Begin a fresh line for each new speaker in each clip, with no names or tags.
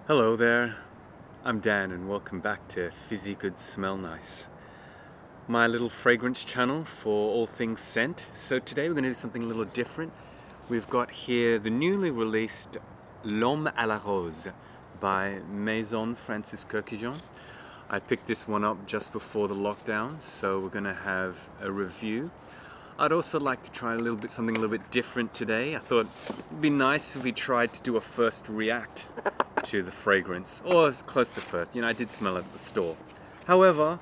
Hello there, I'm Dan and welcome back to Fizzy Good Smell Nice, my little fragrance channel for all things scent. So today we're going to do something a little different. We've got here the newly released L'Homme à la Rose by Maison Francis Kurkdjian. I picked this one up just before the lockdown, so we're going to have a review. I'd also like to try something a little bit different today. I thought it'd be nice if we tried to do a first react to the fragrance, or as close to first. I did smell it at the store. However,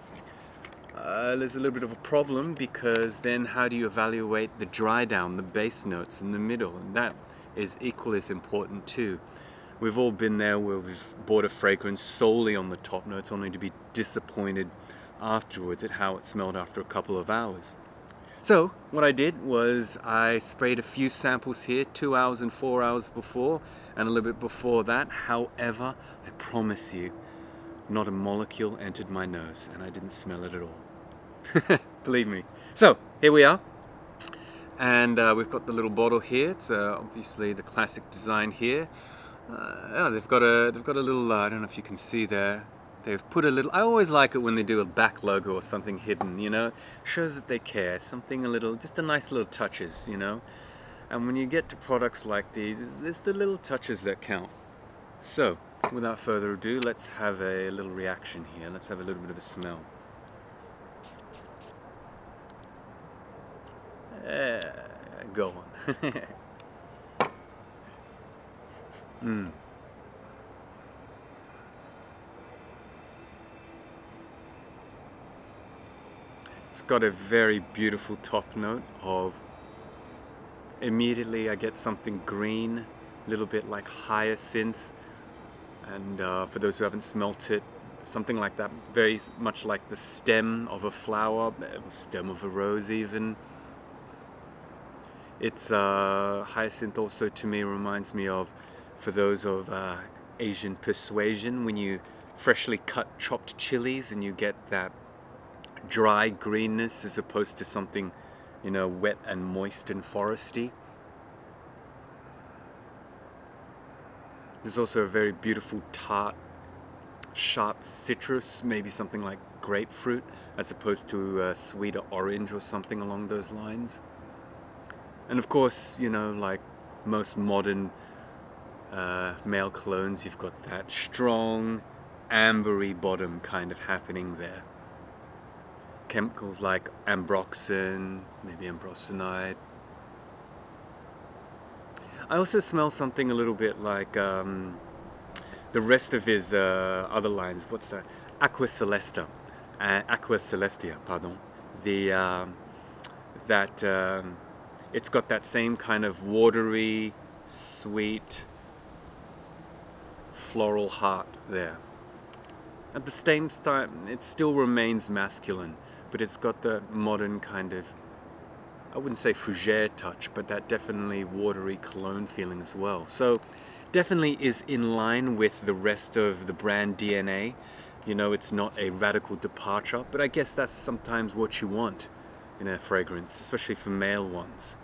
there's a little bit of a problem, because then how do you evaluate the dry down, the base notes in the middle? And that is equally as important too. We've all been there where we've bought a fragrance solely on the top notes, only to be disappointed afterwards at how it smelled after a couple of hours. So what I did was I sprayed a few samples here, 2 hours and 4 hours before, and a little bit before that. However, I promise you, not a molecule entered my nose, and I didn't smell it at all. Believe me. So here we are, and we've got the little bottle here. It's obviously the classic design here. They've got a little. I don't know if you can see there. They've put a little. I always like it when they do a back logo or something hidden. Shows that they care. Something a little, just a nice little touches. And when you get to products like these, it's the little touches that count. So, without further ado, let's have a little reaction here. Let's have a little bit of a smell. Go on. It's got a very beautiful top note of, immediately I get something green, a little bit like hyacinth, and for those who haven't smelt it, something like that, very much like the stem of a flower, stem of a rose even. It's hyacinth also to me reminds me of, for those of Asian persuasion, when you freshly cut chopped chilies and you get that dry greenness as opposed to something, wet and moist and foresty. There's also a very beautiful tart, sharp citrus, maybe something like grapefruit, as opposed to sweeter orange or something along those lines. And of course, like most modern male colognes, you've got that strong, ambery bottom kind of happening there. Chemicals like ambroxan, maybe ambroxanide. I also smell something a little bit like the rest of his other lines. What's that? Aqua Celestia, pardon. It's got that same kind of watery, sweet, floral heart there. At the same time, it still remains masculine, but it's got the modern kind of, I wouldn't say fougere touch, but that definitely watery cologne feeling as well. So definitely is in line with the rest of the brand DNA. It's not a radical departure, but I guess that's sometimes what you want in a fragrance, especially for male ones.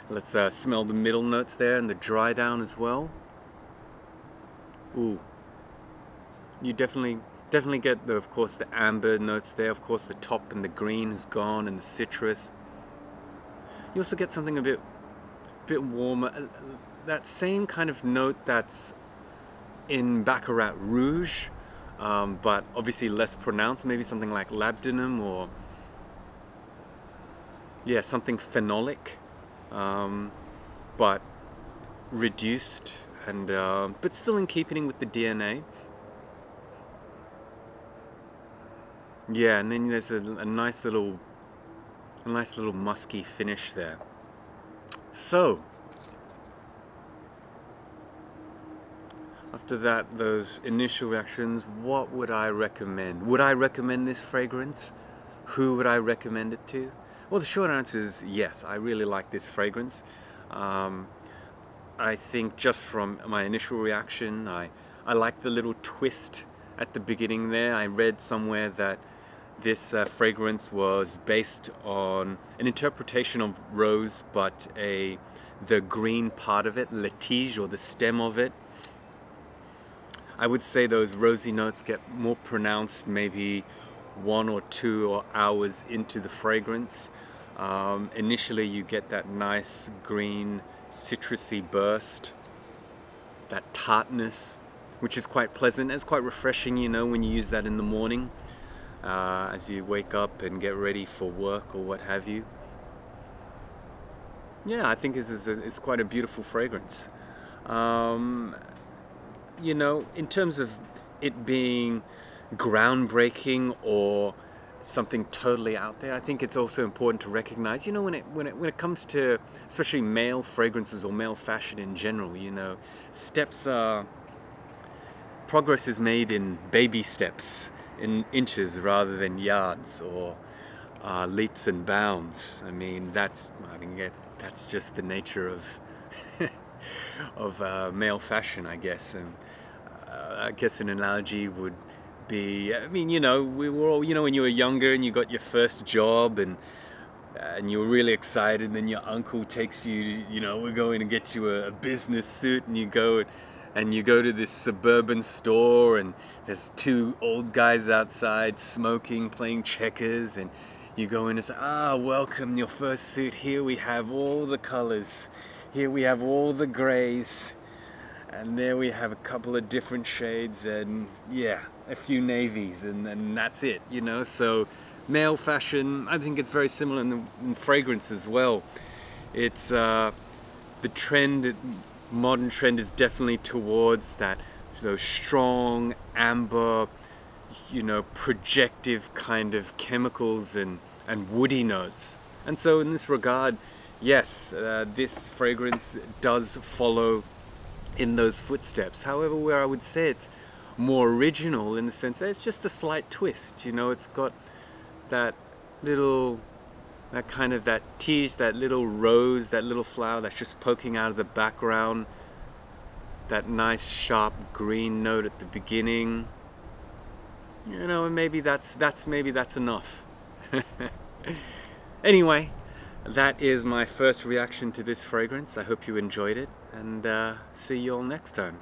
Let's smell the middle notes there and the dry down as well. Ooh. You definitely get, of course, the amber notes there. Of course, the top and the green is gone, and the citrus. You also get something a bit warmer. That same kind of note that's in Baccarat Rouge, but obviously less pronounced. Maybe something like labdanum, or something phenolic, but reduced, and but still in keeping with the DNA. Yeah, and then there's a nice little musky finish there. So after that, those initial reactions, what would I recommend? Would I recommend this fragrance? Who would I recommend it to? Well, the short answer is yes, I really like this fragrance. I think just from my initial reaction, I like the little twist at the beginning there. I read somewhere that this fragrance was based on an interpretation of rose, but a the green part of it, le tige, or the stem of it. I would say those rosy notes get more pronounced maybe 1 or 2 hours into the fragrance. Initially you get that nice green citrusy burst, that tartness, which is quite pleasant. It's quite refreshing, you know, when you use that in the morning as you wake up and get ready for work or what have you. Yeah, I think it's quite a beautiful fragrance. You know, in terms of it being groundbreaking or something totally out there, I think it's also important to recognize, you know, when it comes to especially male fragrances or male fashion in general, you know, progress is made in baby steps, in inches rather than yards or leaps and bounds. I mean, that's just the nature of of male fashion, I guess. And I guess an analogy would be, I mean, you know, we were all, you know, when you were younger and you got your first job and you were really excited, and then your uncle takes you, you know, we're going to get you a business suit, and you go to this suburban store, and there's 2 old guys outside smoking, playing checkers, and you go in and say, welcome, your first suit. Here we have all the colors. Here we have all the grays. And there we have a couple of different shades, and yeah, a few navies, and that's it, you know. So male fashion, I think it's very similar in fragrance as well. It's the trend, modern trend is definitely towards that, those strong amber, you know, projective kind of chemicals and woody notes. And so in this regard, yes, this fragrance does follow in those footsteps. However, where I would say it's more original in the sense that it's just a slight twist, you know. It's got that little, that kind of, that tige, that little rose, that little flower that's just poking out of the background, that nice sharp green note at the beginning, you know, and maybe that's enough. Anyway, that is my first reaction to this fragrance. I hope you enjoyed it, and see you all next time.